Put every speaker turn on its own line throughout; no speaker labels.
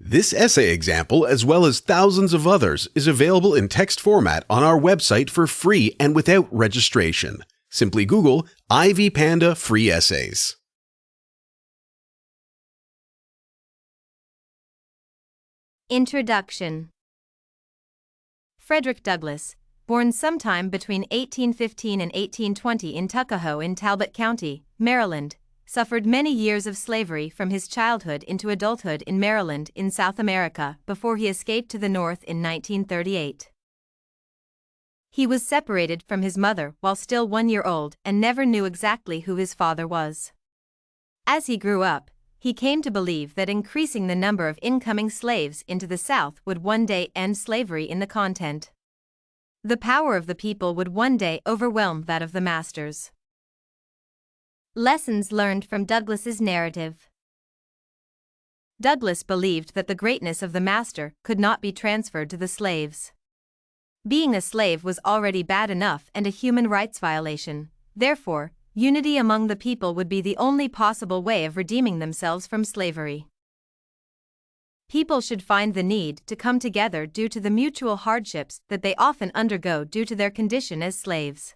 This essay example, as well as thousands of others, is available in text format on our website for free and without registration. Simply Google Ivy Panda Free Essays.
Introduction. Fredrick Douglass, born sometime between 1815 and 1820 in Tuckahoe in Talbot County, Maryland, suffered many years of slavery from his childhood into adulthood in Maryland in South America before he escaped to the North in 1938. He was separated from his mother while still 1 year old and never knew exactly who his father was. As he grew up, he came to believe that increasing the number of incoming slaves into the South would one day end slavery in the continent. The power of the people would one day overwhelm that of the masters. Lessons learned from Douglass's narrative. Douglass believed that the greatness of the master could not be transferred to the slaves. Being a slave was already bad enough and a human rights violation. Therefore, unity among the people would be the only possible way of redeeming themselves from slavery. People should find the need to come together due to the mutual hardships that they often undergo due to their condition as slaves.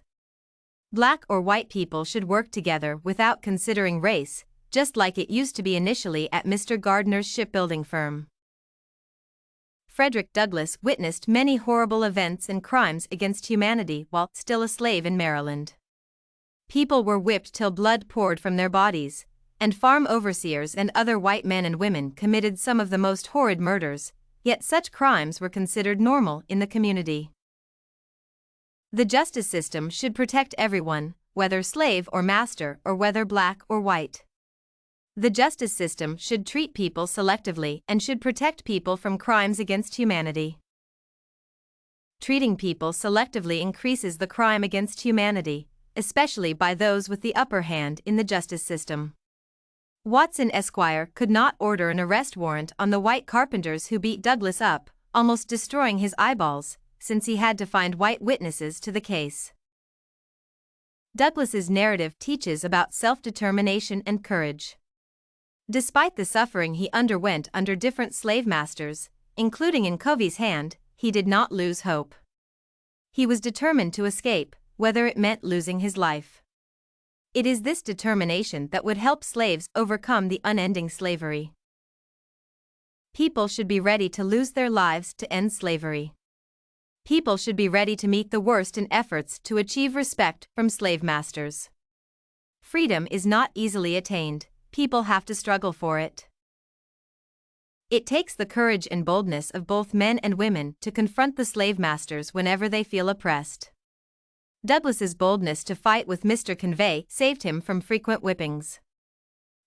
Black or white people should work together without considering race, just like it used to be initially at Mr. Gardner's shipbuilding firm. Fredrick Douglass witnessed many horrible events and crimes against humanity while still a slave in Maryland. People were whipped till blood poured from their bodies, and farm overseers and other white men and women committed some of the most horrid murders, yet such crimes were considered normal in the community. The justice system should protect everyone, whether slave or master or whether black or white. The justice system should treat people selectively and should protect people from crimes against humanity. Treating people selectively increases the crime against humanity, especially by those with the upper hand in the justice system. Watson Esquire could not order an arrest warrant on the white carpenters who beat Douglass up, almost destroying his eyeballs, since he had to find white witnesses to the case. Douglass's narrative teaches about self-determination and courage. Despite the suffering he underwent under different slave masters, including in Covey's hand, he did not lose hope. He was determined to escape, whether it meant losing his life. It is this determination that would help slaves overcome the unending slavery. People should be ready to lose their lives to end slavery. People should be ready to meet the worst in efforts to achieve respect from slave masters. Freedom is not easily attained, people have to struggle for it. It takes the courage and boldness of both men and women to confront the slave masters whenever they feel oppressed. Douglass's boldness to fight with Mr. Convey saved him from frequent whippings.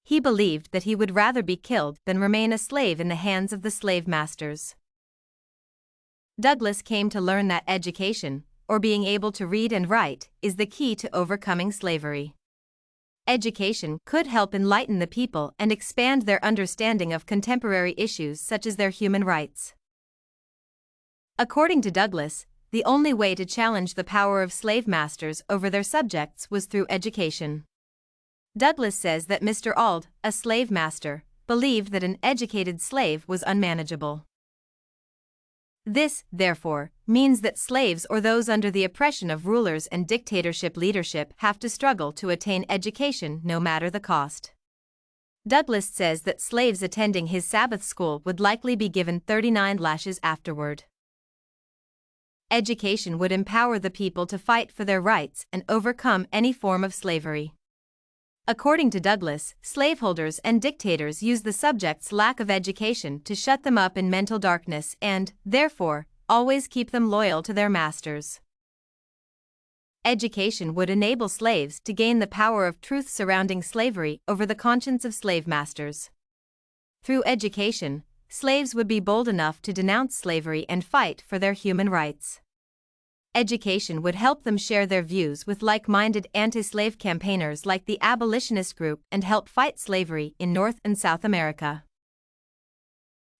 He believed that he would rather be killed than remain a slave in the hands of the slave masters. Douglass came to learn that education, or being able to read and write, is the key to overcoming slavery. Education could help enlighten the people and expand their understanding of contemporary issues such as their human rights. According to Douglass, the only way to challenge the power of slave masters over their subjects was through education. Douglass says that Mr. Auld, a slave master, believed that an educated slave was unmanageable. This, therefore, means that slaves or those under the oppression of rulers and dictatorship leadership have to struggle to attain education no matter the cost. Douglass says that slaves attending his Sabbath school would likely be given 39 lashes afterward. Education would empower the people to fight for their rights and overcome any form of slavery. According to Douglass, slaveholders and dictators use the subject's lack of education to shut them up in mental darkness and, therefore, always keep them loyal to their masters. Education would enable slaves to gain the power of truth surrounding slavery over the conscience of slave masters. Through education, slaves would be bold enough to denounce slavery and fight for their human rights. Education would help them share their views with like-minded anti-slave campaigners like the Abolitionist group and help fight slavery in North and South America.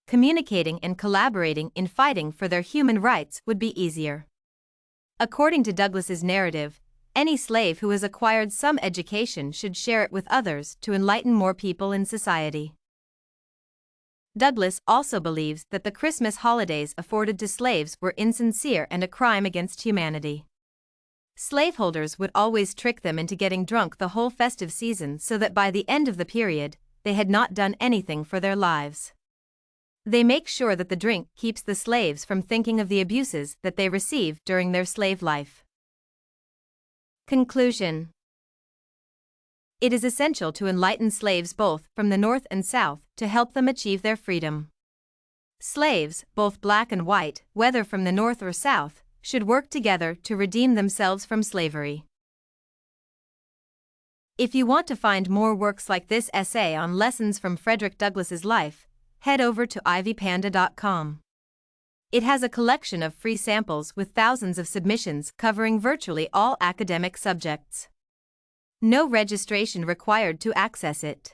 Communicating and collaborating in fighting for their human rights would be easier. According to Douglass's narrative, any slave who has acquired some education should share it with others to enlighten more people in society. Douglass also believes that the Christmas holidays afforded to slaves were insincere and a crime against humanity. Slaveholders would always trick them into getting drunk the whole festive season so that by the end of the period, they had not done anything for their lives. They make sure that the drink keeps the slaves from thinking of the abuses that they received during their slave life. Conclusion. It is essential to enlighten slaves both from the North and South to help them achieve their freedom. Slaves, both black and white, whether from the North or South, should work together to redeem themselves from slavery. If you want to find more works like this essay on lessons from Fredrick Douglass's life, head over to ivypanda.com. It has a collection of free samples with thousands of submissions covering virtually all academic subjects. No registration required to access it.